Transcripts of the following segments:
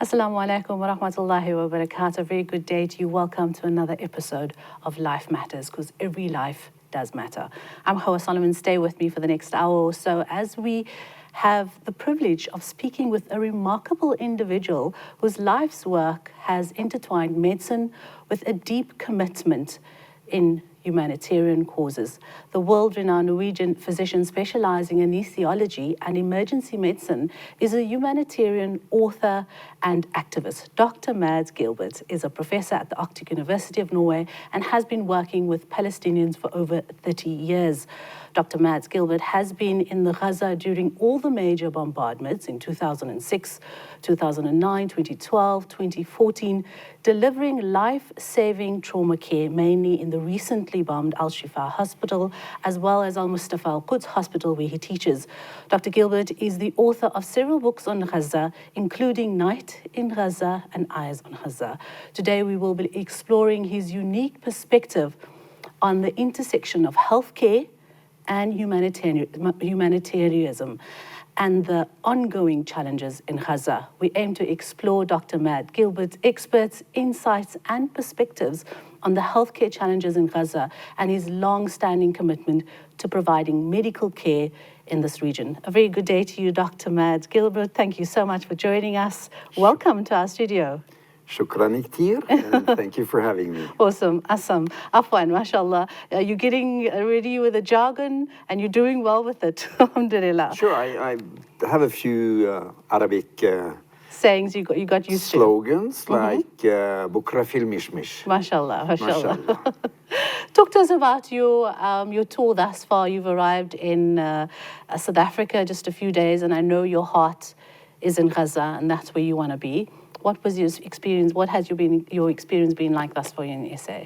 Assalamu alaikum wa rahmatullahi wa barakatuh. A very good day to you. Welcome to another episode of Life Matters, because every life does matter. I'm Gouwah Solomon. Stay with me for the next hour or so as we have the privilege of speaking with a remarkable individual whose life's work has intertwined medicine with a deep commitment in humanitarian causes. The world-renowned Norwegian physician specializing in anesthesiology and emergency medicine is a humanitarian author and activist. Dr. Mads Gilbert is a professor at the Arctic University of Norway and has been working with Palestinians for over 30 years. Dr. Mads Gilbert has been in the Gaza during all the major bombardments in 2006, 2009, 2012, 2014, delivering life-saving trauma care mainly in the recently bombed al-Shifa hospital, as well as al-Mustafa al-Quds hospital where he teaches. Dr. Gilbert is the author of several books on Gaza, including Night in Gaza and Eyes on Gaza. Today we will be exploring his unique perspective on the intersection of healthcare and humanitarianism and the ongoing challenges in Gaza. We aim to explore Dr. Mads Gilbert's experts, insights and perspectives on the healthcare challenges in Gaza and his long-standing commitment to providing medical care in this region. A very good day to you, Dr. Mads Gilbert. Thank you so much for joining us. Welcome to our studio. Shukran Iktir, and thank you for having me. Awesome, Assam, Afwan, mashallah. You're getting ready with the jargon and you're doing well with it, alhamdulillah. Sure, I have a few Arabic sayings you got used slogans like Bukra fil mishmish. Mashallah, mashallah. Talk to us about your tour thus far. You've arrived in South Africa just a few days, and I know your heart is in Gaza, and that's where you want to be. What was your experience? What has your experience been like thus far in SA?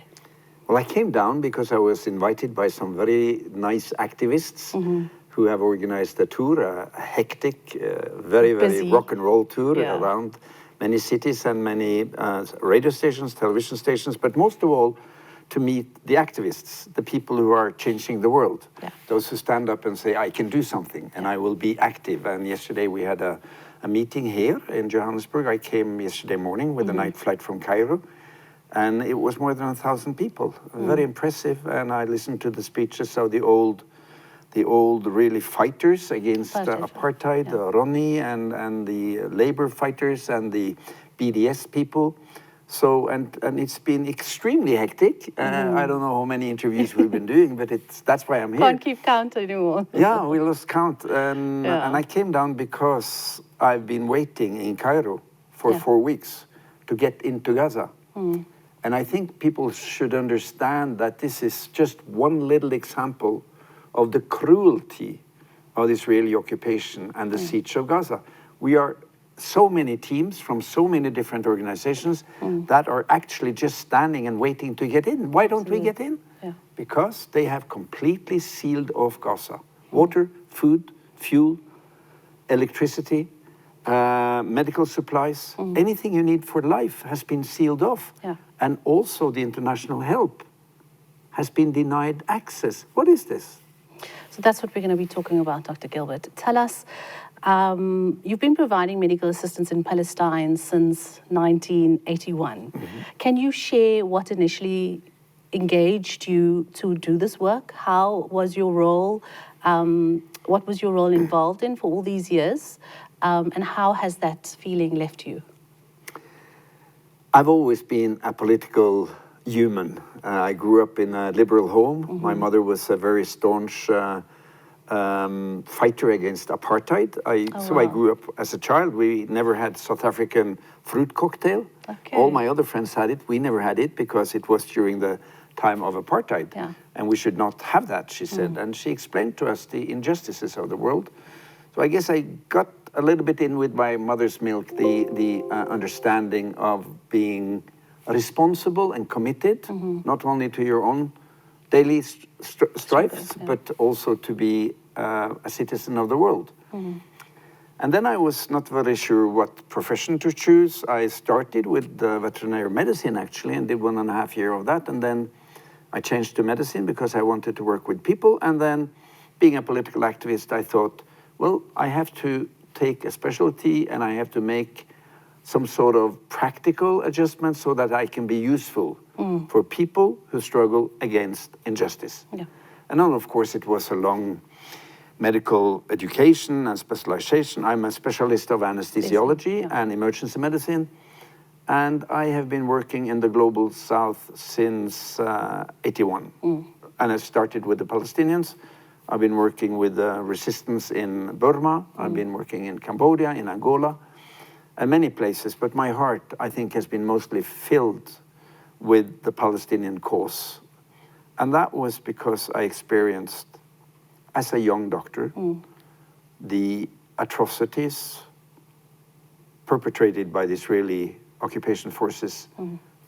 Well, I came down because I was invited by some very nice activists who have organized a tour, a hectic, very rock and roll tour around many cities and many radio stations, television stations, but most of all, to meet the activists, the people who are changing the world, those who stand up and say, I can do something and I will be active. And yesterday we had a meeting here in Johannesburg. I came yesterday morning with a night flight from Cairo, and it was more than 1,000 people. Very impressive. And I listened to the speeches of the old really fighters against apartheid, Ronnie and the labor fighters and the BDS people. So, and it's been extremely hectic. I don't know how many interviews we've been doing, but that's why I'm here. Can't keep count anymore. Yeah, we lost count. And I came down because I've been waiting in Cairo for 4 weeks to get into Gaza. And I think people should understand that this is just one little example of the cruelty of the Israeli occupation and the siege of Gaza. We are so many teams from so many different organizations that are actually just standing and waiting to get in. Why don't we get in? Because they have completely sealed off Gaza. Water, food, fuel, electricity, medical supplies, anything you need for life has been sealed off. And also the international help has been denied access. What is this? So that's what we're going to be talking about, Dr. Gilbert. Tell us, you've been providing medical assistance in Palestine since 1981. Can you share what initially engaged you to do this work? How was your role? What was your role involved in for all these years? And how has that feeling left you? I've always been a political human. I grew up in a liberal home. My mother was a very staunch fighter against apartheid. So I grew up as a child. We never had South African fruit cocktail. All my other friends had it. We never had it because it was during the time of apartheid. And we should not have that, she said. And she explained to us the injustices of the world. So I guess I got a little bit in with my mother's milk, the understanding of being responsible and committed, not only to your own daily strifes, but also to be a citizen of the world. And then I was not very sure what profession to choose. I started with veterinary medicine, actually, and did 1.5 years of that. And then I changed to medicine because I wanted to work with people. And then being a political activist, I thought, well, I have to take a specialty and I have to make some sort of practical adjustment so that I can be useful for people who struggle against injustice. Yeah. And then, of course, it was a long medical education and specialization. I'm a specialist of anesthesiology and emergency medicine. And I have been working in the global south since 81. And I started with the Palestinians. I've been working with resistance in Burma. I've been working in Cambodia, in Angola, and many places. But my heart, I think, has been mostly filled with the Palestinian cause. And that was because I experienced, as a young doctor, the atrocities perpetrated by the Israeli occupation forces,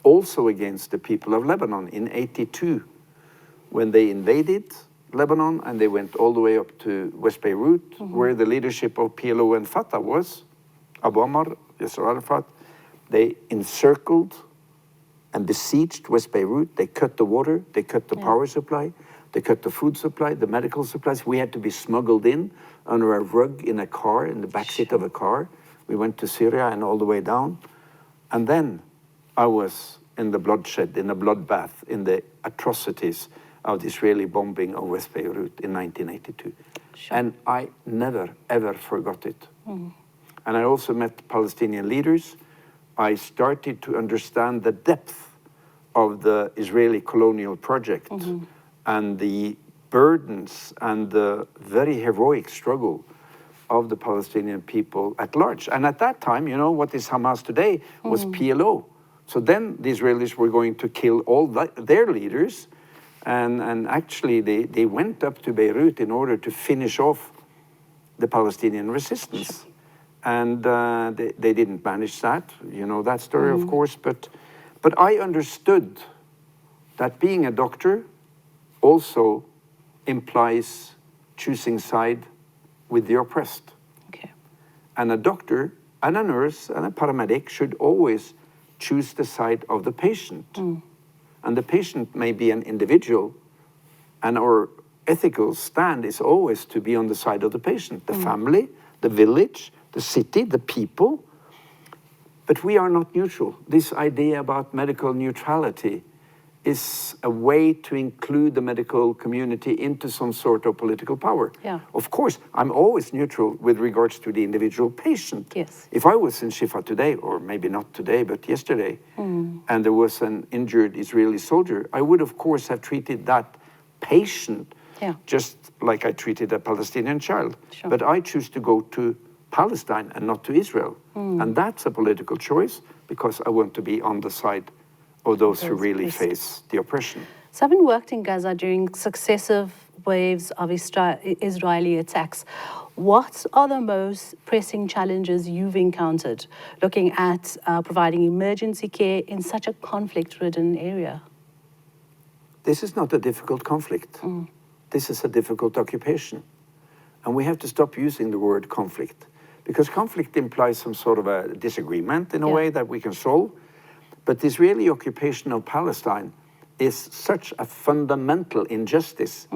also against the people of Lebanon in 82, when they invaded Lebanon and they went all the way up to West Beirut, where the leadership of PLO and Fatah was, Abu Ammar, Yasser Arafat. They encircled and besieged West Beirut. They cut the water, they cut the power supply, they cut the food supply, the medical supplies. We had to be smuggled in under a rug in a car, in the backseat of a car. We went to Syria and all the way down. And then I was in the bloodshed, in the bloodbath, in the atrocities of the Israeli bombing of West Beirut in 1982. And I never, ever forgot it. And I also met Palestinian leaders. I started to understand the depth of the Israeli colonial project and the burdens and the very heroic struggle of the Palestinian people at large. And at that time, you know, what is Hamas today was PLO. So then the Israelis were going to kill all their leaders. And actually, they went up to Beirut in order to finish off the Palestinian resistance. And they didn't manage that. You know that story, of course. But I understood that being a doctor also implies choosing side with the oppressed. Okay. And a doctor and a nurse and a paramedic should always choose the side of the patient. And the patient may be an individual, and our ethical stand is always to be on the side of the patient, the family, the village, the city, the people. But we are not neutral. This idea about medical neutrality is a way to include the medical community into some sort of political power. Yeah. Of course, I'm always neutral with regards to the individual patient. Yes. If I was in Shifa today, or maybe not today, but yesterday, and there was an injured Israeli soldier, I would, of course, have treated that patient just like I treated a Palestinian child. Sure. But I choose to go to Palestine and not to Israel. And that's a political choice because I want to be on the side of those who really face the oppression. So having worked in Gaza during successive waves of Israeli attacks, what are the most pressing challenges you've encountered looking at providing emergency care in such a conflict-ridden area? This is not a difficult conflict. This is a difficult occupation. And we have to stop using the word conflict, because conflict implies some sort of a disagreement in a way that we can solve. But the Israeli occupation of Palestine is such a fundamental injustice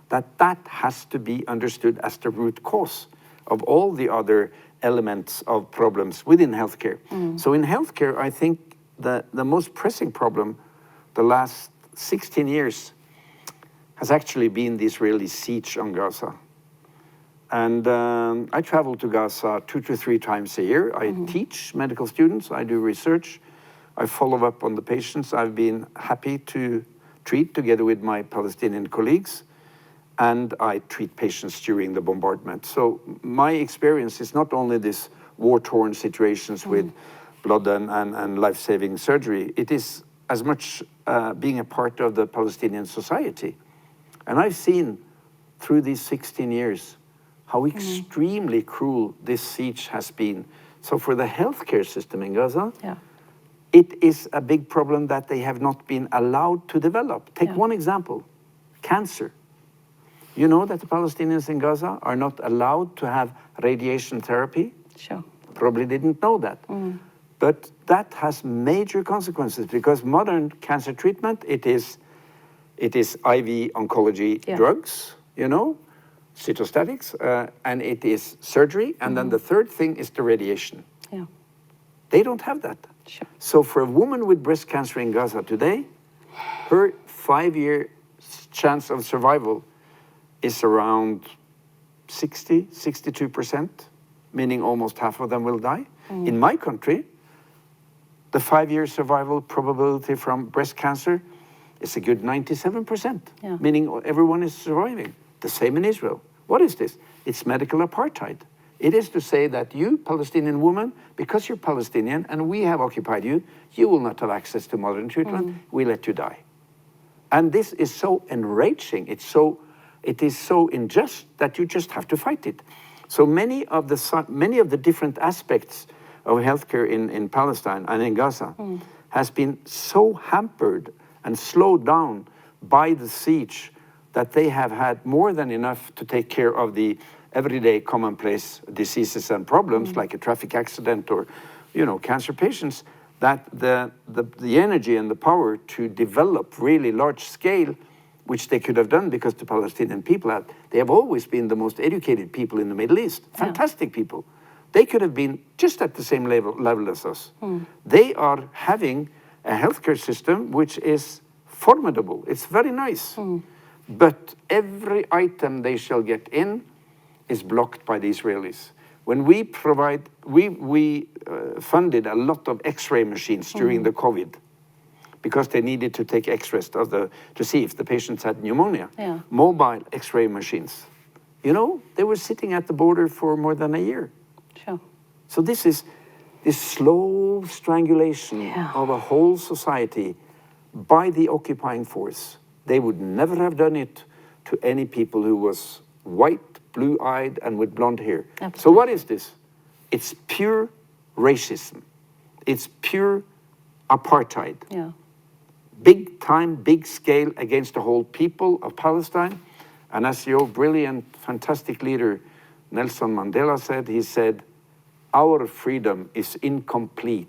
that has to be understood as the root cause of all the other elements of problems within healthcare. So in healthcare, I think the most pressing problem the last 16 years has actually been the Israeli siege on Gaza. And I travel to Gaza 2 to 3 times a year. I teach medical students, I do research, I follow up on the patients I've been happy to treat together with my Palestinian colleagues, and I treat patients during the bombardment. So my experience is not only this war-torn situations with blood and life-saving surgery, it is as much being a part of the Palestinian society. And I've seen through these 16 years how extremely cruel this siege has been. So for the healthcare system in Gaza, it is a big problem that they have not been allowed to develop. Take one example, cancer. You know that the Palestinians in Gaza are not allowed to have radiation therapy? Sure. Probably didn't know that. But that has major consequences, because modern cancer treatment, it is IV oncology drugs, you know, cytostatics, and it is surgery. And then the third thing is the radiation. They don't have that. Sure. So for a woman with breast cancer in Gaza today, her 5-year chance of survival is around 62%, meaning almost half of them will die. In my country, the 5-year survival probability from breast cancer is a good 97%, meaning everyone is surviving. The same in Israel. What is this? It's medical apartheid. It is to say that you, Palestinian woman, because you're Palestinian and we have occupied you, you will not have access to modern treatment. We let you die. And this is so enraging. It is so unjust that you just have to fight it. So many of the different aspects of healthcare in Palestine and in Gaza has been so hampered and slowed down by the siege that they have had more than enough to take care of the everyday commonplace diseases and problems like a traffic accident or, cancer patients, that the energy and the power to develop really large scale, which they could have done because the Palestinian people they have always been the most educated people in the Middle East, fantastic people. They could have been just at the same level as us. They are having a healthcare system which is formidable. It's very nice. But every item they shall get in is blocked by the Israelis. When we funded a lot of X-ray machines during the COVID because they needed to take X-rays to see if the patients had pneumonia. Mobile X-ray machines. They were sitting at the border for more than a year. Sure. So this is this slow strangulation of a whole society by the occupying force. They would never have done it to any people who was white, blue-eyed, and with blonde hair. Absolutely. So what is this? It's pure racism. It's pure apartheid. Big time, big scale against the whole people of Palestine. And as your brilliant, fantastic leader, Nelson Mandela said, he said, our freedom is incomplete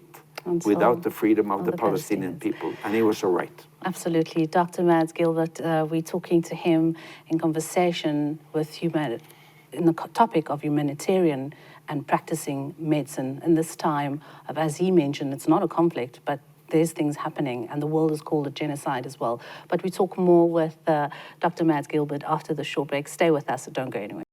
without the freedom of the Palestinian people. And he was so right. Absolutely. Dr. Mads Gilbert, we're talking to him in conversation with in the topic of humanitarian and practicing medicine in this time of, as he mentioned, it's not a conflict, but there's things happening, and the world is called a genocide as well. But we talk more with Dr. Mads Gilbert after the short break. Stay with us, so don't go anywhere.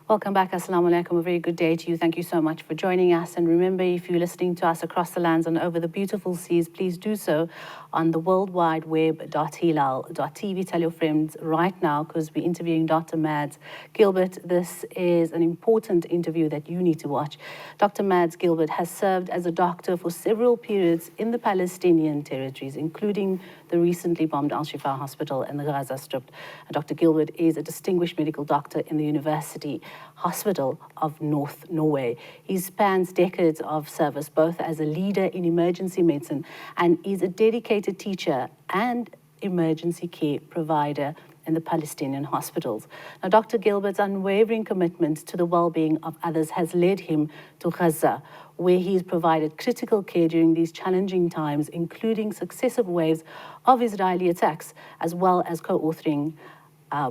Welcome back. Assalamu alaikum. A very good day to you. Thank you so much for joining us. And remember, if you're listening to us across the lands and over the beautiful seas, please do so on the worldwideweb.hilaal.tv. Tell your friends right now, because we're interviewing Dr. Mads Gilbert. This is an important interview that you need to watch. Dr. Mads Gilbert has served as a doctor for several periods in the Palestinian territories, including the recently bombed al-Shifa hospital in the Gaza Strip. Dr. Gilbert is a distinguished medical doctor in the University Hospital of North Norway. He spans decades of service, both as a leader in emergency medicine and is a dedicated teacher and emergency care provider in the Palestinian hospitals. Now, Dr. Gilbert's unwavering commitment to the well-being of others has led him to Gaza, where he's provided critical care during these challenging times, including successive waves of Israeli attacks, as well as co-authoring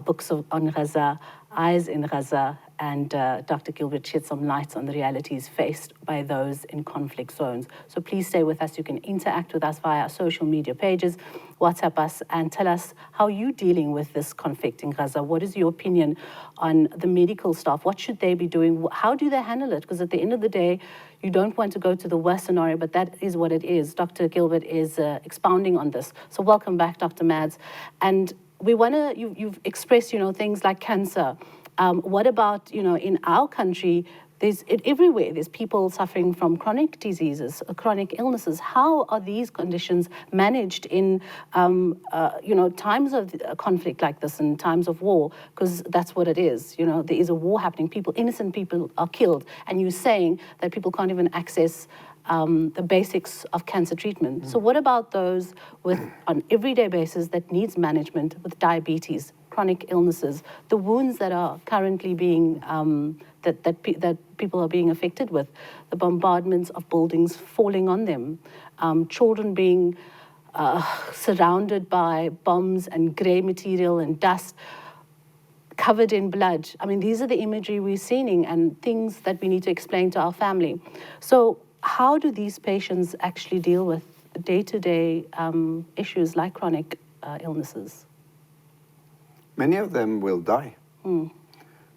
books on Gaza, Eyes in Gaza, and Dr. Gilbert shed some light on the realities faced by those in conflict zones. So please stay with us. You can interact with us via our social media pages, WhatsApp us, and tell us how you're dealing with this conflict in Gaza. What is your opinion on the medical staff? What should they be doing? How do they handle it? Because at the end of the day, you don't want to go to the worst scenario, but that is what it is. Dr. Gilbert is expounding on this. So welcome back, Dr. Mads. And we want to, you've expressed, things like cancer. What about, in our country, there's everywhere, there's people suffering from chronic diseases, chronic illnesses. How are these conditions managed in, times of conflict like this and times of war? Because that's what it is. There is a war happening. Innocent people are killed. And you're saying that people can't even access the basics of cancer treatment. So what about those with, on everyday basis, that needs management with diabetes, chronic illnesses, the wounds that are currently being, that people are being affected with, the bombardments of buildings falling on them, children being surrounded by bombs and grey material and dust, covered in blood. I mean, these are the imagery we're seeing and things that we need to explain to our family. So how do these patients actually deal with day-to-day issues like chronic illnesses? Many of them will die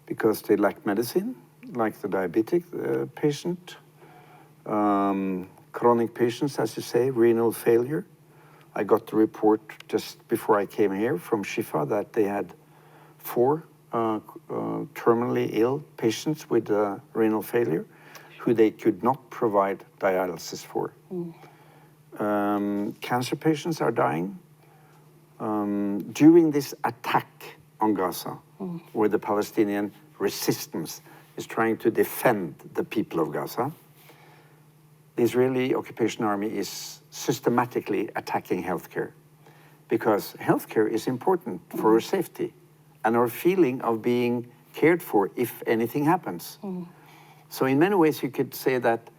because they lack medicine, like the diabetic patient, chronic patients, as you say, renal failure. I got the report just before I came here from Shifa that they had 4 terminally ill patients with renal failure who they could not provide dialysis for. Cancer patients are dying. During this attack on Gaza, where the Palestinian resistance is trying to defend the people of Gaza, the Israeli occupation army is systematically attacking healthcare, because healthcare is important for our safety and our feeling of being cared for if anything happens. So in many ways you could say that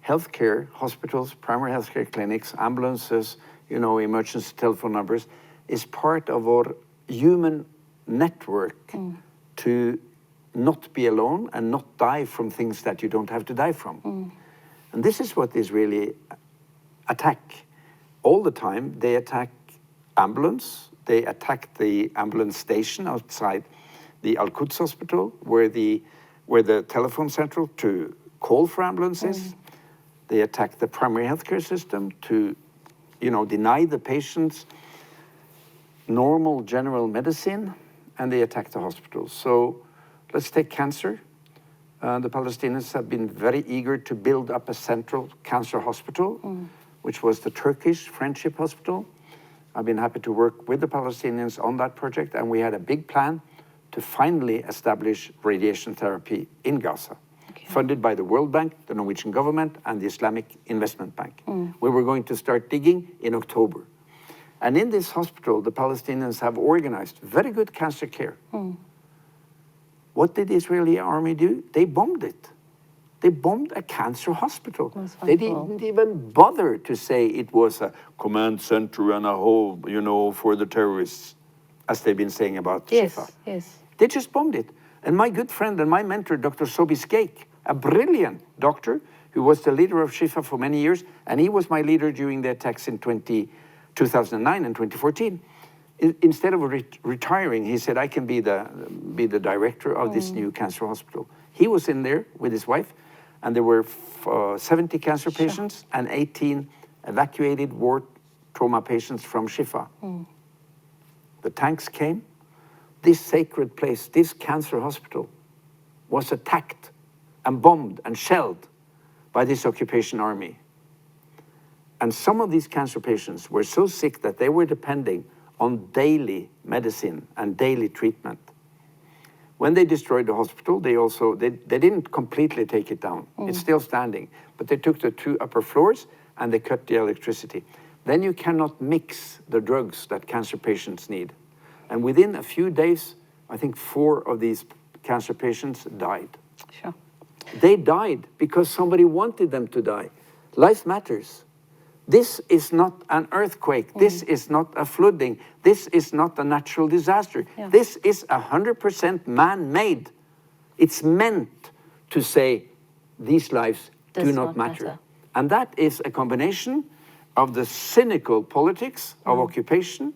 healthcare, hospitals, primary healthcare clinics, ambulances, you know, emergency telephone numbers, is part of our human network to not be alone and not die from things that you don't have to die from. And this is what is really attack. All the time they attack ambulance, they attack the ambulance station outside the Al-Quds hospital, where the telephone central to call for ambulances. They attack the primary healthcare system to, you know, deny the patients normal general medicine, and they attack the hospitals. So let's take cancer. The Palestinians have been very eager to build up a central cancer hospital, which was the Turkish Friendship Hospital. I've been happy to work with the Palestinians on that project, and we had a big plan to finally establish radiation therapy in Gaza, funded by the World Bank, the Norwegian government, and the Islamic Investment Bank. We were going to start digging in October. And in this hospital, the Palestinians have organized very good cancer care. What did the Israeli army do? They bombed it. They bombed a cancer hospital. They didn't even bother to say it was a command center and a hole, you know, for the terrorists, as they've been saying about Shifa. Yes. They just bombed it. And my good friend and my mentor, Dr. Sobi Skeik, a brilliant doctor who was the leader of Shifa for many years, and he was my leader during the attacks in 2009 and 2014. Instead of retiring, he said, I can be the director of this new cancer hospital. He was in there with his wife, and there were 70 cancer patients and 18 evacuated war trauma patients from Shifa. The tanks came. This sacred place, this cancer hospital, was attacked and bombed and shelled by this occupation army. And some of these cancer patients were so sick that they were depending on daily medicine and daily treatment. When they destroyed the hospital, they didn't completely take it down. It's still standing, but they took the 2 upper floors and they cut the electricity. Then you cannot mix the drugs that cancer patients need. And within a few days, I think 4 of these cancer patients died. They died because somebody wanted them to die. Life matters. This is not an earthquake. This is not a flooding. This is not a natural disaster. This is 100% man-made. It's meant to say these lives do not matter. And that is a combination of the cynical politics of occupation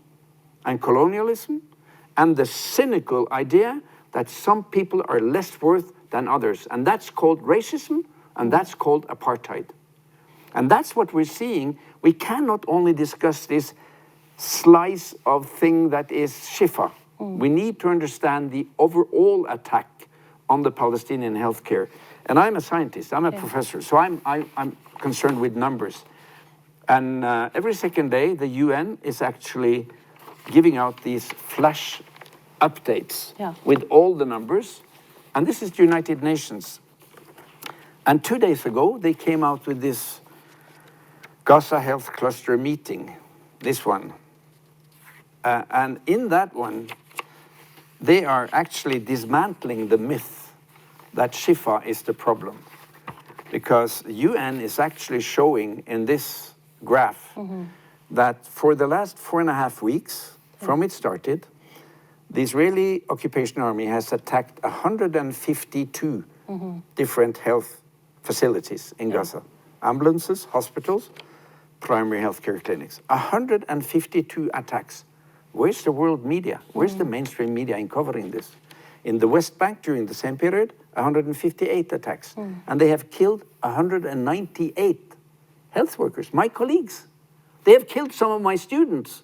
and colonialism, and the cynical idea that some people are less worth than others. And that's called racism, and that's called apartheid. And that's what we're seeing. We cannot only discuss this slice of thing that is Shifa. We need to understand the overall attack on the Palestinian healthcare. And I'm a scientist, I'm a professor, so I'm concerned with numbers. And every second day, the UN is actually giving out these flash updates with all the numbers. And this is the United Nations. And 2 days ago, they came out with this Gaza Health Cluster meeting, this one. And in that one, they are actually dismantling the myth that Shifa is the problem. Because UN is actually showing in this graph that for the last 4.5 weeks, from it started, the Israeli occupation army has attacked 152 different health facilities in Gaza. Ambulances, hospitals, primary healthcare clinics. 152 attacks. Where's the world media? Where's the mainstream media in covering this? In the West Bank during the same period, 158 attacks. And they have killed 198 health workers, my colleagues. They have killed some of my students.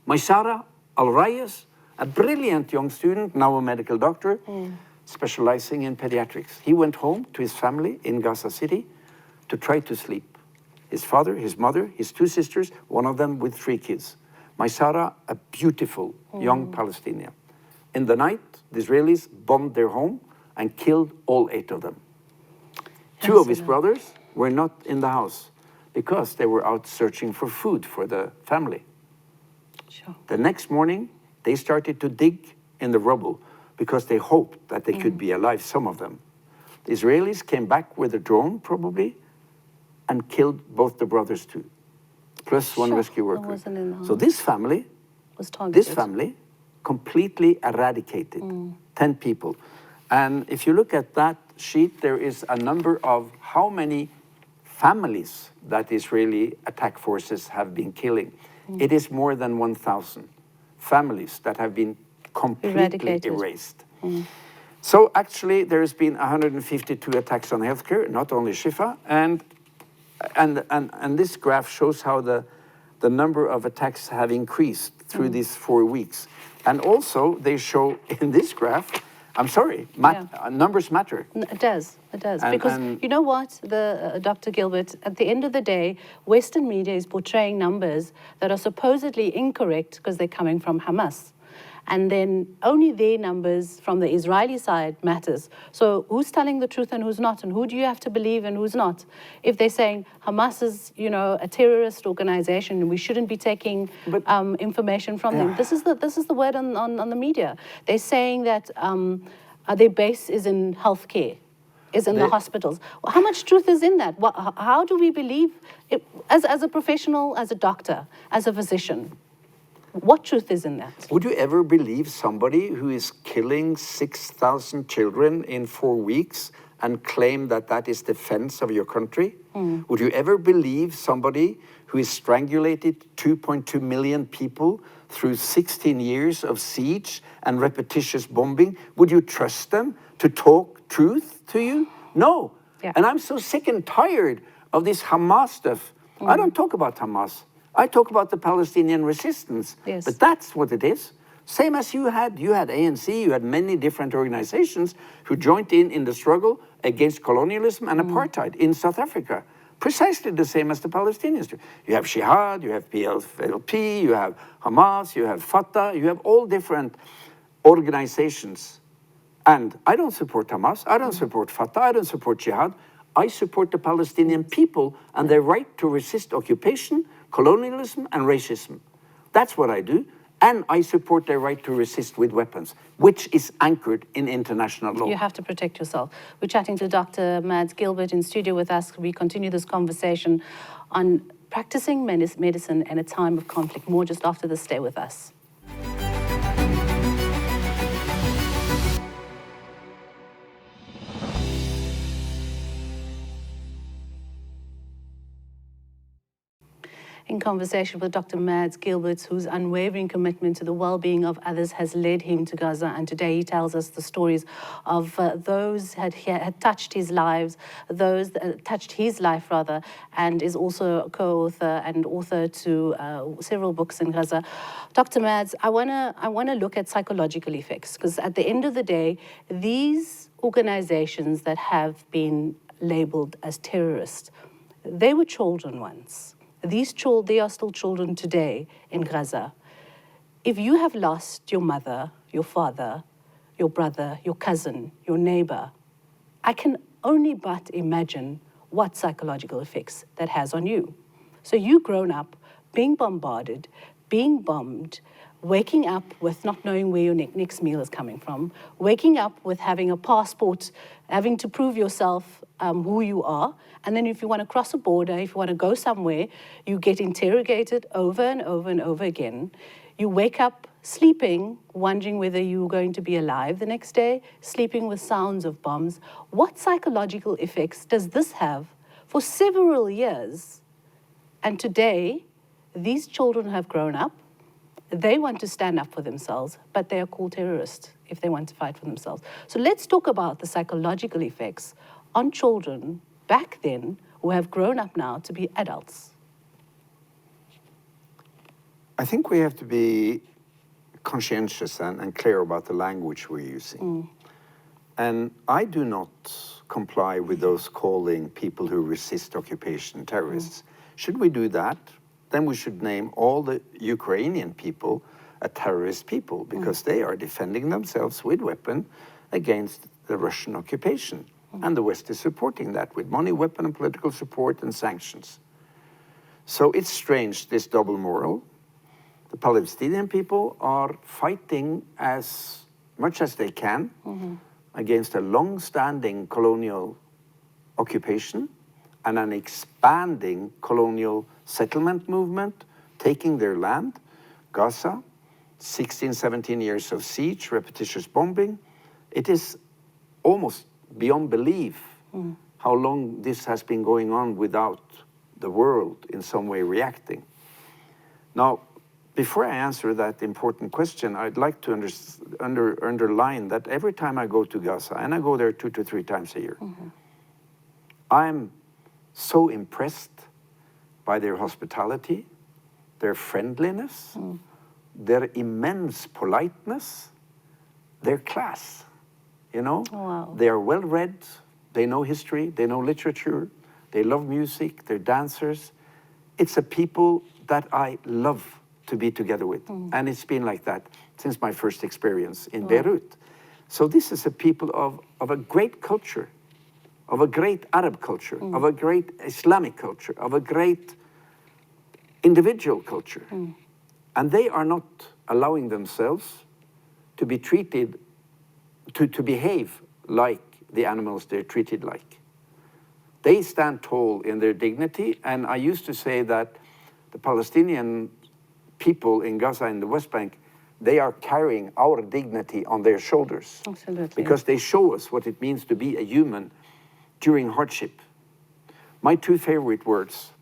Maysara Al-Rayas, a brilliant young student, now a medical doctor, specializing in pediatrics. He went home to his family in Gaza City to try to sleep. His father, his mother, his 2 sisters, one of them with 3 kids. Maysara, a beautiful young Palestinian. In the night, the Israelis bombed their home and killed all 8 of them. 2 of his brothers were not in the house because they were out searching for food for the family. Sure. The next morning, they started to dig in the rubble because they hoped that they could be alive, some of them. The Israelis came back with a drone, probably, and killed both the brothers too, plus 1 rescue worker. So this family was targeted. This family completely eradicated 10 people. And if you look at that sheet, there is a number of how many families that Israeli attack forces have been killing. It is more than 1,000 families that have been completely erased. So actually, there's been 152 attacks on healthcare, not only Shifa, and this graph shows how the number of attacks have increased through these 4 weeks. And also, they show in this graph, I'm sorry, numbers matter. It does, because you know what, Dr. Gilbert, at the end of the day, Western media is portraying numbers that are supposedly incorrect because they're coming from Hamas. And then only their numbers from the Israeli side matters. So who's telling the truth and who's not? And who do you have to believe and who's not? If they're saying Hamas is, a terrorist organization and we shouldn't be taking information from them. This is the word on the media. They're saying that their base is in healthcare, is in the hospitals. Well, how much truth is in that? How do we believe, as a professional, as a doctor, as a physician? What truth is in that? Would you ever believe somebody who is killing 6,000 children in 4 weeks and claim that that is defense of your country? Would you ever believe somebody who has strangulated 2.2 million people through 16 years of siege and repetitious bombing? Would you trust them to talk truth to you? No. Yeah. And I'm so sick and tired of this Hamas stuff. I don't talk about Hamas. I talk about the Palestinian resistance, but that's what it is. Same as you had ANC, you had many different organizations who joined in the struggle against colonialism and apartheid in South Africa. Precisely the same as the Palestinians do. You have Jihad, you have PLP, you have Hamas, you have Fatah, you have all different organizations. And I don't support Hamas, I don't support Fatah, I don't support Jihad. I support the Palestinian people and their right to resist occupation, colonialism and racism. That's what I do. And I support their right to resist with weapons, which is anchored in international law. You have to protect yourself. We're chatting to Dr. Mads Gilbert in studio with us. We continue this conversation on practicing medicine in a time of conflict. More just after this. Stay with us. In conversation with Dr. Mads Gilbert, whose unwavering commitment to the well-being of others has led him to Gaza. And today he tells us the stories of those had touched his lives, those that touched his life rather, and is also a co-author and author to several books in Gaza. Dr. Mads, I wanna look at psychological effects, because at the end of the day, these organizations that have been labeled as terrorists, they were children once. They are still children today in Gaza. If you have lost your mother, your father, your brother, your cousin, your neighbor, I can only but imagine what psychological effects that has on you. So you've grown up being bombarded, being bombed, waking up with not knowing where your next meal is coming from, waking up with having a passport, having to prove yourself who you are, and then if you want to cross a border, if you want to go somewhere, you get interrogated over and over and over again. You wake up sleeping, wondering whether you're going to be alive the next day, sleeping with sounds of bombs. What psychological effects does this have for several years? And today, these children have grown up. They want to stand up for themselves, but they are called terrorists if they want to fight for themselves. So let's talk about the psychological effects on children back then who have grown up now to be adults. I think we have to be conscientious and clear about the language we're using. And I do not comply with those calling people who resist occupation terrorists. Should we do that, then we should name all the Ukrainian people a terrorist people because they are defending themselves with weapon against the Russian occupation. And the West is supporting that with money, weapon, and political support and sanctions. So it's strange, this double moral. The Palestinian people are fighting as much as they can against a long-standing colonial occupation and an expanding colonial settlement movement, taking their land, Gaza, 16, 17 years of siege, repetitious bombing. It is almost beyond belief how long this has been going on without the world in some way reacting. Now, before I answer that important question, I'd like to underline that every time I go to Gaza, and I go there 2 to 3 times a year, I'm so impressed by their hospitality, their friendliness, their immense politeness, their class, you know? Wow. They are well-read, they know history, they know literature, they love music, they're dancers. It's a people that I love to be together with. And it's been like that since my first experience in Beirut. So this is a people of a great culture, of a great Arab culture, of a great Islamic culture, of a great individual culture. And they are not allowing themselves to be treated, to behave like the animals they're treated like. They stand tall in their dignity, and I used to say that the Palestinian people in Gaza and the West Bank, they are carrying our dignity on their shoulders. Absolutely. Because they show us what it means to be a human during hardship. My 2 favorite words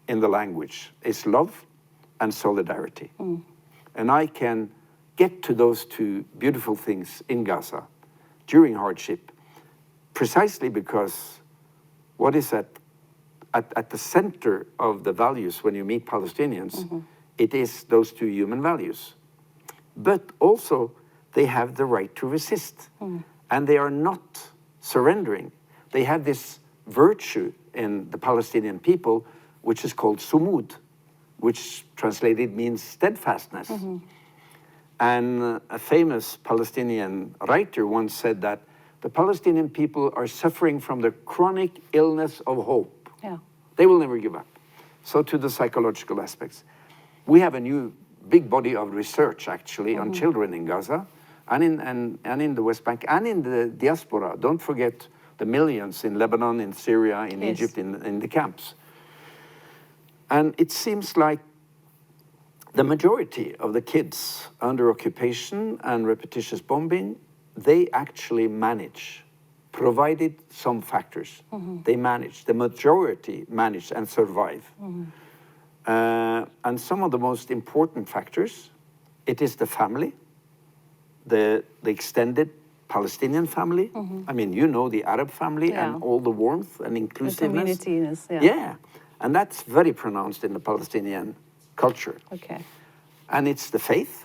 in the language is love and solidarity. And I can get to those 2 beautiful things in Gaza during hardship precisely because what is at the center of the values when you meet Palestinians, it is those 2 human values. But also, they have the right to resist. And they are not surrendering. They have this virtue in the Palestinian people, which is called sumud, which translated means steadfastness. And a famous Palestinian writer once said that the Palestinian people are suffering from the chronic illness of hope. Yeah. They will never give up. So to the psychological aspects. We have a new big body of research, actually, on children in Gaza and in the West Bank and in the diaspora. Don't forget the millions in Lebanon, in Syria, in Egypt, in the camps. And it seems like the majority of the kids under occupation and repetitious bombing, they actually manage, provided some factors. They manage, the majority manage and survive. And some of the most important factors, it is the family, the extended Palestinian family. I mean, you know, the Arab family and all the warmth and inclusiveness. The community-ness, Yeah, and that's very pronounced in the Palestinian culture. Okay. And it's the faith.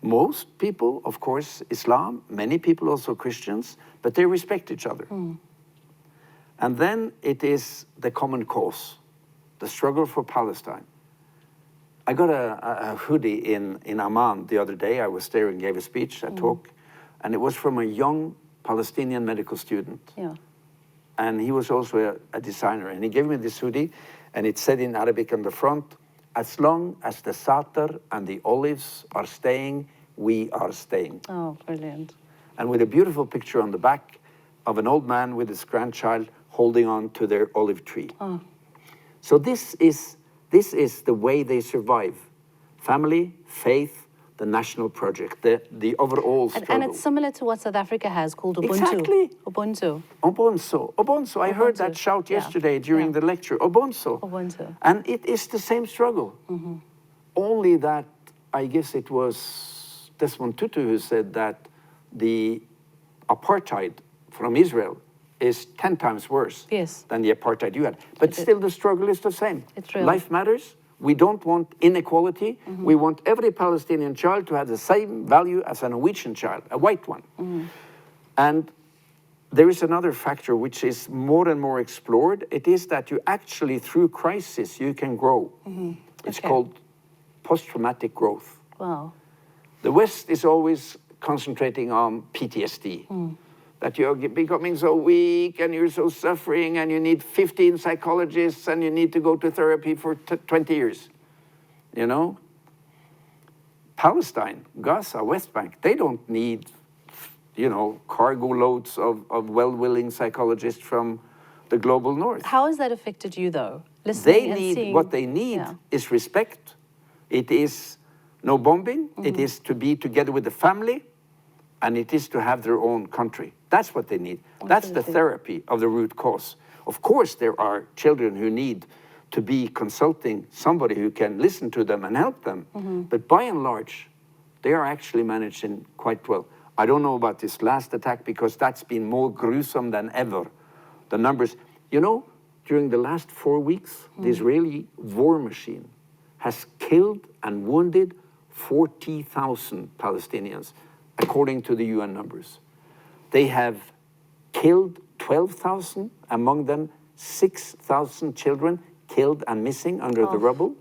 Most people, of course, Islam, many people also Christians, but they respect each other. And then it is the common cause, the struggle for Palestine. I got a hoodie in Amman the other day. I was there and gave a speech, a talk, and it was from a young Palestinian medical student. Yeah. And he was also a designer. And he gave me this hoodie, and it said in Arabic on the front, as long as the Satar and the olives are staying, we are staying. Oh, brilliant. And with a beautiful picture on the back of an old man with his grandchild holding on to their olive tree. Oh. So this is the way they survive. Family, faith, the national project, the overall struggle. And it's similar to what South Africa has called Ubuntu. Exactly. Ubuntu. Ubuntu. I heard that shout yesterday during the lecture. Ubuntu. Ubuntu. And it is the same struggle. Only that, I guess it was Desmond Tutu who said that the apartheid from Israel is 10 times worse than the apartheid you had. But still the struggle is the same. It's real. Life matters. We don't want inequality. We want every Palestinian child to have the same value as a Norwegian child, a white one. And there is another factor which is more and more explored. It is that you actually, through crisis, you can grow. It's called post-traumatic growth. Wow. The West is always concentrating on PTSD. That you're becoming so weak and you're so suffering and you need 15 psychologists and you need to go to therapy for 20 years. You know? Palestine, Gaza, West Bank, they don't need, you know, cargo loads of well-willing psychologists from the global north. How has that affected you, though? What they need is respect. It is no bombing. It is to be together with the family. And it is to have their own country. That's what they need. That's the therapy of the root cause. Of course, there are children who need to be consulting somebody who can listen to them and help them. But by and large, they are actually managing quite well. I don't know about this last attack because that's been more gruesome than ever. The numbers, you know, during the last 4 weeks, the Israeli war machine has killed and wounded 40,000 Palestinians. According to the UN numbers. They have killed 12,000, among them 6,000 children killed and missing under the rubble.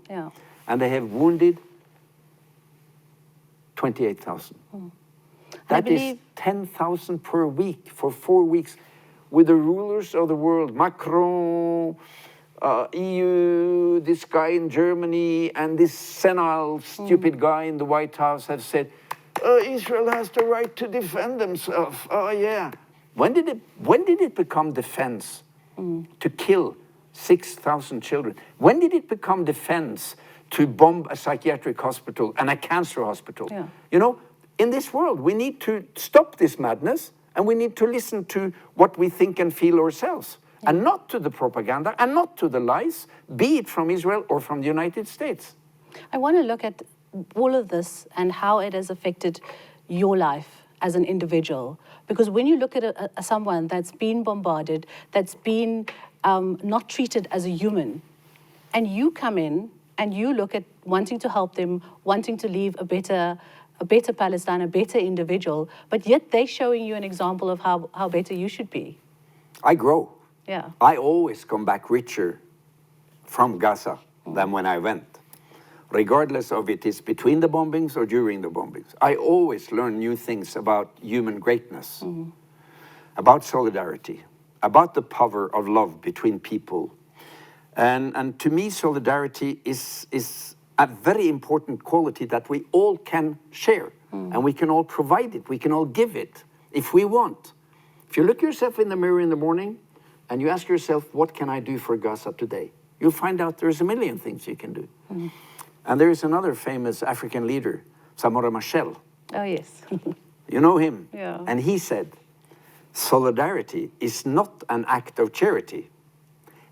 And they have wounded 28,000. That is 10,000 per week for 4 weeks with the rulers of the world, Macron, EU, this guy in Germany, and this senile, stupid guy in the White House have said, Israel has the right to defend themselves. Oh, yeah. When did it become defense to kill 6,000 children? When did it become defense to bomb a psychiatric hospital and a cancer hospital? You know, in this world, we need to stop this madness and we need to listen to what we think and feel ourselves and not to the propaganda and not to the lies, be it from Israel or from the United States. I want to look at all of this and how it has affected your life as an individual. Because when you look at someone that's been bombarded, that's been not treated as a human, and you come in and you look at wanting to help them, wanting to leave a better Palestine, a better individual, but yet they're showing you an example of how better you should be. I grow. Yeah. I always come back richer from Gaza than when I went. Regardless of it is between the bombings or during the bombings. I always learn new things about human greatness, about solidarity, about the power of love between people. And to me, solidarity is a very important quality that we all can share. And we can all provide it, we can all give it, if we want. If you look yourself in the mirror in the morning, and you ask yourself, what can I do for Gaza today? You'll find out there's a million things you can do. And there is another famous African leader, Samora Machel. Oh, yes. You know him? Yeah. And he said, solidarity is not an act of charity.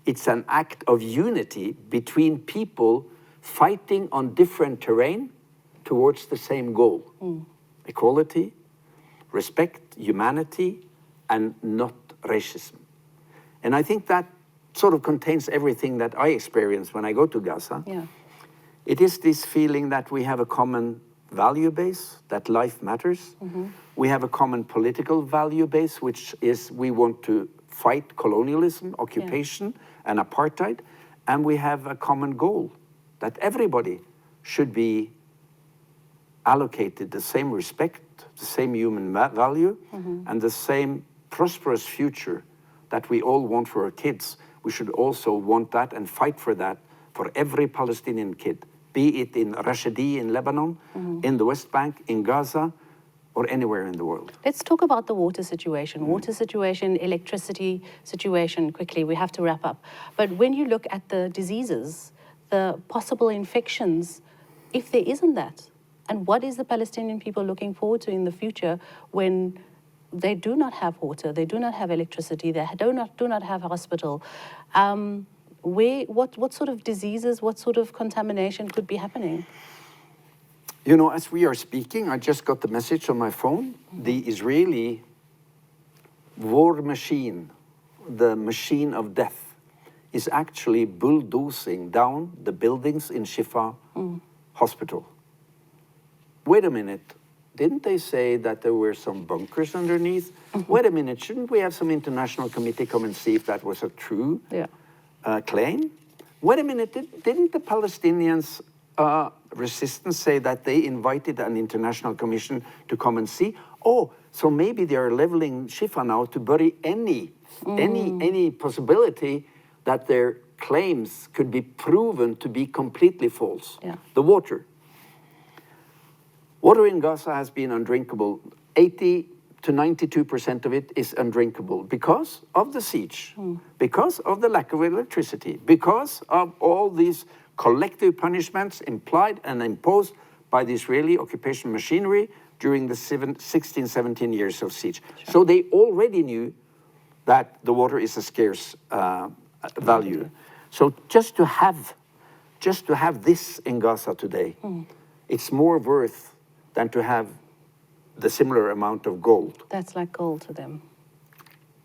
It's an act of unity between people fighting on different terrain towards the same goal. Equality, respect, humanity, and not racism. And I think that sort of contains everything that I experience when I go to Gaza. Yeah. It is this feeling that we have a common value base, that life matters. We have a common political value base, which is we want to fight colonialism, occupation, and apartheid. And we have a common goal, that everybody should be allocated the same respect, the same human value, and the same prosperous future that we all want for our kids. We should also want that and fight for that for every Palestinian kid be it in Rashidi in Lebanon, in the West Bank, in Gaza, or anywhere in the world. Let's talk about the water situation. Water situation, electricity situation, quickly, we have to wrap up. But when you look at the diseases, the possible infections, if there isn't that, and what is the Palestinian people looking forward to in the future when they do not have water, they do not have electricity, they do not have a hospital? What sort of diseases, what sort of contamination could be happening? You know, as we are speaking, I just got the message on my phone. The Israeli war machine, the machine of death, is actually bulldozing down the buildings in Shifa hospital. Wait a minute. Didn't they say that there were some bunkers underneath? Wait a minute. Shouldn't we have some international committee come and see if that was a true claim? Wait a minute. Didn't the Palestinians resistance say that they invited an international commission to come and see? Oh, so maybe they are leveling Shifa now to bury any possibility that their claims could be proven to be completely false. The water in Gaza has been undrinkable. 80 to 92% of it is undrinkable because of the siege, because of the lack of electricity, because of all these collective punishments implied and imposed by the Israeli occupation machinery during the 16, 17 years of siege. So they already knew that the water is a scarce value. So just to have this in Gaza today, it's more worth than to have the similar amount of gold. That's like gold to them.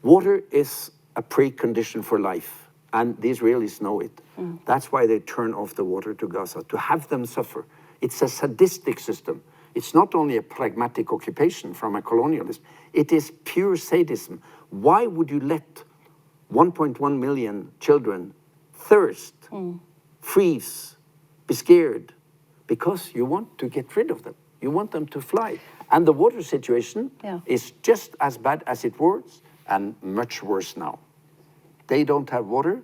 Water is a precondition for life, and the Israelis know it. That's why they turn off the water to Gaza, to have them suffer. It's a sadistic system. It's not only a pragmatic occupation from a colonialist, it is pure sadism. Why would you let 1.1 million children thirst, freeze, be scared? Because you want to get rid of them. You want them to fly. And the water situation is just as bad as it was and much worse now. They don't have water.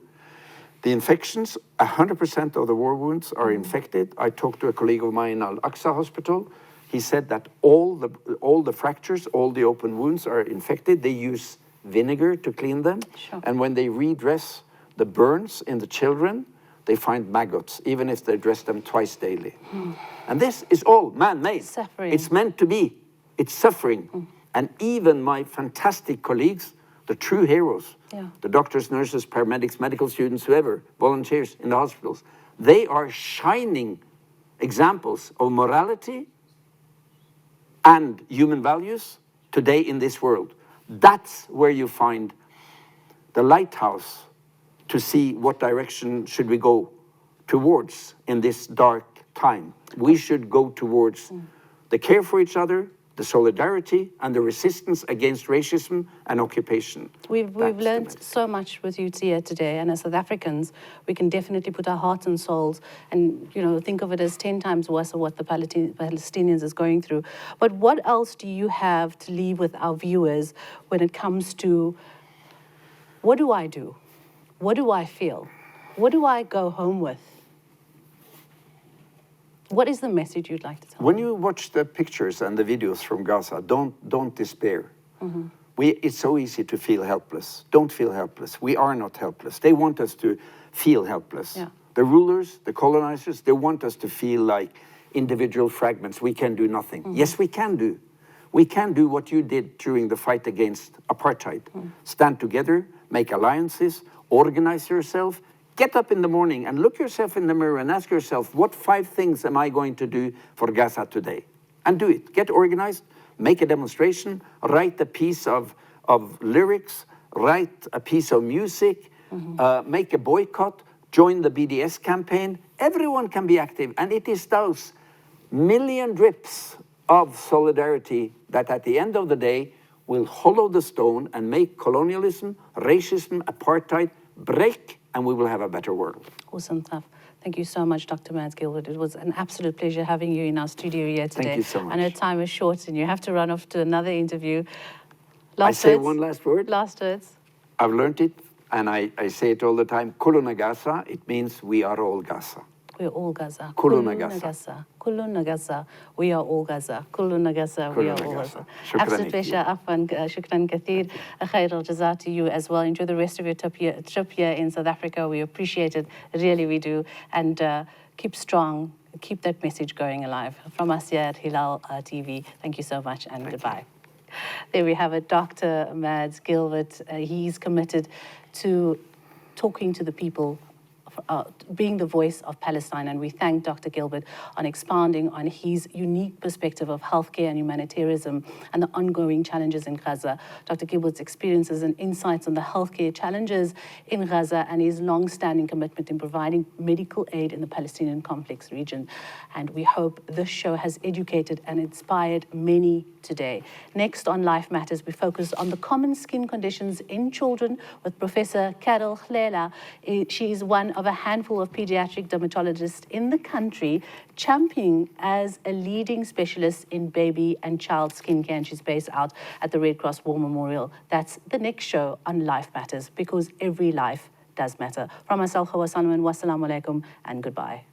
The infections, 100% of the war wounds are infected. I talked to a colleague of mine in Al-Aqsa hospital. He said that all the fractures, all the open wounds are infected. They use vinegar to clean them. And when they redress the burns in the children, they find maggots, even if they dress them twice daily. And this is all man-made. It's meant to be. It's suffering. And even my fantastic colleagues, the true heroes, the doctors, nurses, paramedics, medical students, whoever, volunteers in the hospitals, they are shining examples of morality and human values today in this world. That's where you find the lighthouse to see what direction should we go towards in this dark time. We should go towards the care for each other, the solidarity, and the resistance against racism and occupation. We've learned so much with you, Tia, today, and as South Africans, we can definitely put our hearts and souls and, you know, think of it as 10 times worse of what the Palestinians is going through. But what else do you have to leave with our viewers when it comes to, what do I do? What do I feel? What do I go home with? What is the message you'd like to tell When you watch the pictures and the videos from Gaza, don't despair. It's so easy to feel helpless. Don't feel helpless. We are not helpless. They want us to feel helpless. The rulers, the colonizers, they want us to feel like individual fragments. We can do nothing. Yes, we can do. We can do what you did during the fight against apartheid. Stand together, make alliances, organize yourself, get up in the morning and look yourself in the mirror and ask yourself, what 5 things am I going to do for Gaza today? And do it. Get organized, make a demonstration, write a piece of lyrics, write a piece of music, make a boycott, join the BDS campaign. Everyone can be active. And it is those million drips of solidarity that at the end of the day will hollow the stone and make colonialism, racism, apartheid break, and we will have a better world. Awesome stuff. Thank you so much, Dr. Mads Gilbert. It was an absolute pleasure having you in our studio here today. Thank you so much. I know time is short and you have to run off to another interview. I say one last word. Last words. I've learned it, and I say it all the time. Kuluna Gaza, it means we are all Gaza. We are all Gaza. Kulluna Gaza. Kulluna Gaza. We are all Gaza. Kulluna Gaza. We are all Gaza. Absolute pleasure. Afwan. Shukran kathir. Khair al-jaza to you as well. Enjoy the rest of your trip here in South Africa. We appreciate it. Really, we do. And keep strong. Keep that message going alive. From us here at Hilaal TV, thank you so much and goodbye. There we have it, Dr. Mads Gilbert. He's committed to talking to the people, being the voice of Palestine, and we thank Dr. Gilbert on expounding on his unique perspective of healthcare and humanitarianism and the ongoing challenges in Gaza. Dr. Gilbert's experiences and insights on the healthcare challenges in Gaza and his long-standing commitment in providing medical aid in the Palestinian conflict region. And we hope this show has educated and inspired many today. Next on Life Matters, we focus on the common skin conditions in children with Professor Carol Hilaal. She is one of a handful of pediatric dermatologists in the country championing as a leading specialist in baby and child skincare, and she's based out at the Red Cross War Memorial. That's the next show on Life Matters, because every life does matter. From myself, Gouwah Solomon, wassalamu alaikum and goodbye.